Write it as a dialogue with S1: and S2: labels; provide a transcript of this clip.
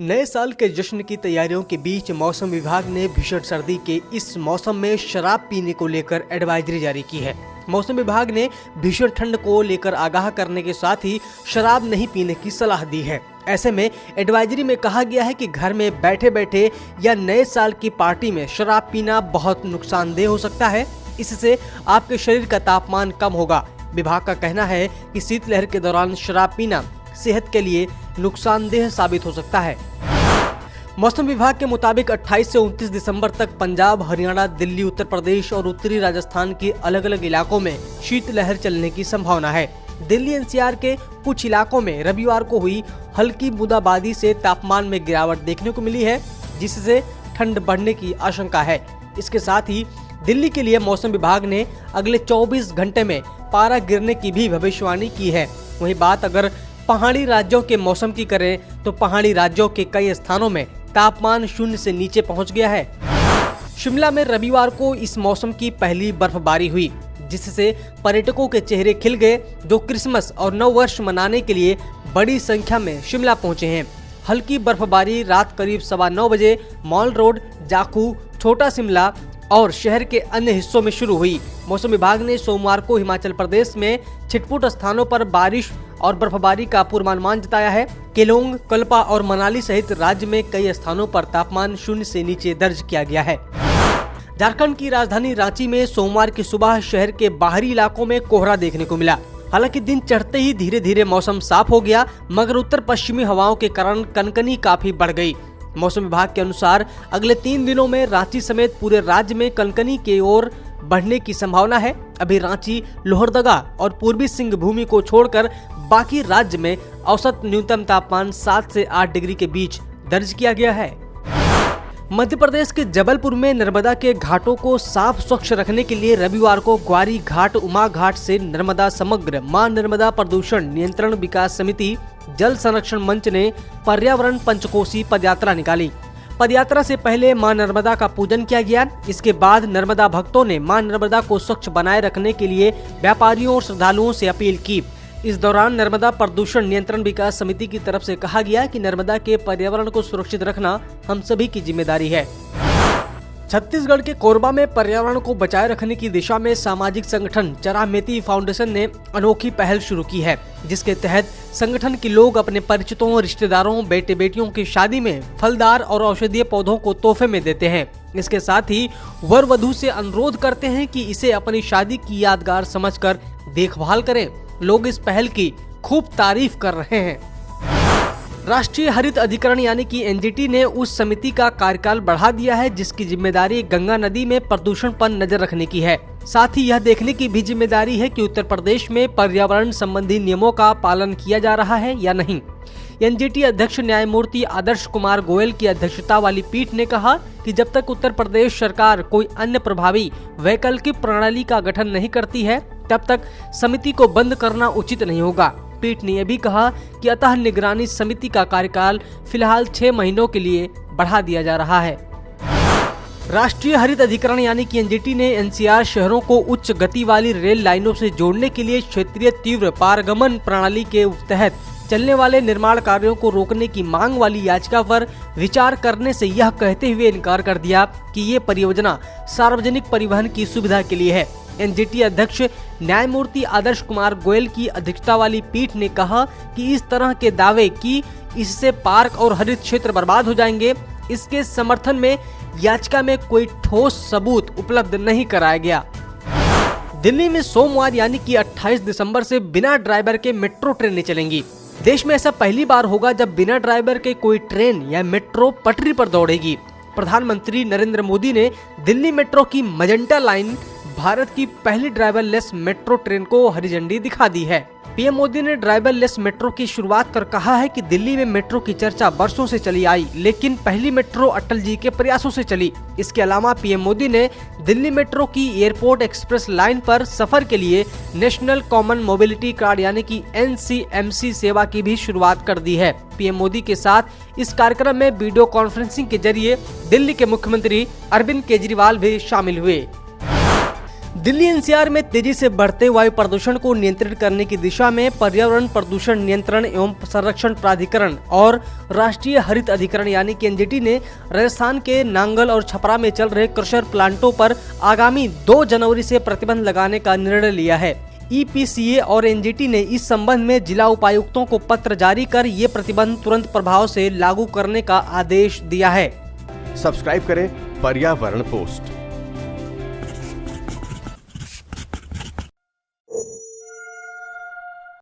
S1: नए साल के जश्न की तैयारियों के बीच मौसम विभाग ने भीषण सर्दी के इस मौसम में शराब पीने को लेकर एडवाइजरी जारी की है। मौसम विभाग ने भीषण ठंड को लेकर आगाह करने के साथ ही शराब नहीं पीने की सलाह दी है। ऐसे में एडवाइजरी में कहा गया है कि घर में बैठे बैठे या नए साल की पार्टी में शराब पीना बहुत नुकसानदेह हो सकता है। इससे आपके शरीर का तापमान कम होगा। विभाग का कहना है कि शीतलहर के दौरान शराब पीना सेहत के लिए नुकसानदेह साबित हो सकता है। मौसम विभाग के मुताबिक 28 से 29 दिसंबर तक पंजाब, हरियाणा, दिल्ली, उत्तर प्रदेश और उत्तरी राजस्थान के अलग अलग इलाकों में शीतलहर चलने की संभावना है। दिल्ली एनसीआर के कुछ इलाकों में रविवार को हुई हल्की बूंदाबांदी से तापमान में गिरावट देखने को मिली है, जिससे ठंड बढ़ने की आशंका है। इसके साथ ही दिल्ली के लिए मौसम विभाग ने अगले 24 घंटे में पारा गिरने की भी भविष्यवाणी की है। वहीं बात अगर पहाड़ी राज्यों के मौसम की करें तो पहाड़ी राज्यों के कई स्थानों में तापमान 0 से नीचे पहुंच गया है। शिमला में रविवार को इस मौसम की पहली बर्फबारी हुई, जिससे पर्यटकों के चेहरे खिल गए, जो क्रिसमस और नव वर्ष मनाने के लिए बड़ी संख्या में शिमला पहुंचे हैं। हल्की बर्फबारी रात करीब 9:15 बजे मॉल रोड, जाखू, छोटा शिमला और शहर के अन्य हिस्सों में शुरू हुई। मौसम विभाग ने सोमवार को हिमाचल प्रदेश में छिटपुट स्थानों पर बारिश और बर्फबारी का पूर्वानुमान जताया है। केलोंग, कल्पा और मनाली सहित राज्य में कई स्थानों पर तापमान 0 से नीचे दर्ज किया गया है। झारखंड की राजधानी रांची में सोमवार की सुबह शहर के बाहरी इलाकों में कोहरा देखने को मिला। हालांकि दिन चढ़ते ही धीरे धीरे मौसम साफ हो गया, मगर उत्तर पश्चिमी हवाओं के कारण कनकनी काफी बढ़ गई। मौसम विभाग के अनुसार अगले 3 दिनों में रांची समेत पूरे राज्य में कनकनी की ओर बढ़ने की संभावना है। अभी रांची, लोहरदगा और पूर्वी सिंहभूमि को छोड़कर बाकी राज्य में औसत न्यूनतम तापमान 7 से 8 डिग्री के बीच दर्ज किया गया है। मध्य प्रदेश के जबलपुर में नर्मदा के घाटों को साफ स्वच्छ रखने के लिए रविवार को ग्वारी घाट, उमा घाट से नर्मदा समग्र मां नर्मदा प्रदूषण नियंत्रण विकास समिति, जल संरक्षण मंच ने पर्यावरण पंचकोसी पदयात्रा निकाली। पदयात्रा से पहले मां नर्मदा का पूजन किया गया। इसके बाद नर्मदा भक्तों ने मां नर्मदा को स्वच्छ बनाए रखने के लिए व्यापारियों और श्रद्धालुओं से अपील की। इस दौरान नर्मदा प्रदूषण नियंत्रण विकास समिति की तरफ से कहा गया कि नर्मदा के पर्यावरण को सुरक्षित रखना हम सभी की जिम्मेदारी है। छत्तीसगढ़ के कोरबा में पर्यावरण को बचाए रखने की दिशा में सामाजिक संगठन चरामेती फाउंडेशन ने अनोखी पहल शुरू की है, जिसके तहत संगठन के लोग अपने परिचितों, रिश्तेदारों, बेटे बेटियों की शादी में फलदार और औषधीय पौधों को तोहफे में देते हैं। इसके साथ ही वर वधू से अनुरोध करते हैं कि इसे अपनी शादी की यादगार समझकर देखभाल करें। लोग इस पहल की खूब तारीफ कर रहे हैं। राष्ट्रीय हरित अधिकरण यानी कि एनजीटी ने उस समिति का कार्यकाल बढ़ा दिया है, जिसकी जिम्मेदारी गंगा नदी में प्रदूषण पर नजर रखने की है। साथ ही यह देखने की भी जिम्मेदारी है कि उत्तर प्रदेश में पर्यावरण संबंधी नियमों का पालन किया जा रहा है या नहीं। एनजीटी अध्यक्ष न्यायमूर्ति आदर्श कुमार गोयल की अध्यक्षता वाली पीठ ने कहा कि जब तक उत्तर प्रदेश सरकार कोई अन्य प्रभावी वैकल्पिक प्रणाली का गठन नहीं करती है, तब तक समिति को बंद करना उचित नहीं होगा। पीठ ने यह भी कहा कि अतः निगरानी समिति का कार्यकाल फिलहाल 6 महीनों के लिए बढ़ा दिया जा रहा है। राष्ट्रीय हरित अधिकरण यानी कि एनजीटी ने एनसीआर शहरों को उच्च गति वाली रेल लाइनों से जोड़ने के लिए क्षेत्रीय तीव्र पारगमन प्रणाली के तहत चलने वाले निर्माण कार्यों को रोकने की मांग वाली याचिका पर विचार करने से यह कहते हुए इनकार कर दिया कि ये परियोजना सार्वजनिक परिवहन की सुविधा के लिए है। एनजीटी अध्यक्ष न्यायमूर्ति आदर्श कुमार गोयल की अध्यक्षता वाली पीठ ने कहा कि इस तरह के दावे कि इससे पार्क और हरित क्षेत्र बर्बाद हो जाएंगे, इसके समर्थन में याचिका में कोई ठोस सबूत उपलब्ध नहीं कराया गया। दिल्ली में सोमवार यानी कि 28 दिसंबर से बिना ड्राइवर के मेट्रो ट्रेनें चलेंगी। देश में ऐसा पहली बार होगा जब बिना ड्राइवर के कोई ट्रेन या मेट्रो पटरी पर दौड़ेगी। प्रधानमंत्री नरेंद्र मोदी ने दिल्ली मेट्रो की मजेंटा लाइन, भारत की पहली ड्राइवरलेस मेट्रो ट्रेन को हरी झंडी दिखा दी है। पीएम मोदी ने ड्राइवरलेस मेट्रो की शुरुआत कर कहा है कि दिल्ली में मेट्रो की चर्चा वर्षों से चली आई, लेकिन पहली मेट्रो अटल जी के प्रयासों से चली। इसके अलावा पीएम मोदी ने दिल्ली मेट्रो की एयरपोर्ट एक्सप्रेस लाइन पर सफर के लिए नेशनल कॉमन मोबिलिटी कार्ड यानी कि NCMC सेवा की भी शुरुआत कर दी है। पीएम मोदी के साथ इस कार्यक्रम में वीडियो कॉन्फ्रेंसिंग के जरिए दिल्ली के मुख्यमंत्री अरविंद केजरीवाल भी शामिल हुए। दिल्ली एनसीआर में तेजी से बढ़ते वायु प्रदूषण को नियंत्रित करने की दिशा में पर्यावरण प्रदूषण नियंत्रण एवं संरक्षण प्राधिकरण और राष्ट्रीय हरित अधिकरण यानी कि एनजीटी ने राजस्थान के नांगल और छपरा में चल रहे क्रशर प्लांटों पर आगामी 2 जनवरी से प्रतिबंध लगाने का निर्णय लिया है। ईपीसीए और एनजीटी ने इस संबंध में जिला उपायुक्तों को पत्र जारी कर ये प्रतिबंध तुरंत प्रभाव से लागू करने का आदेश दिया है।
S2: सब्सक्राइब करें पर्यावरण पोस्ट।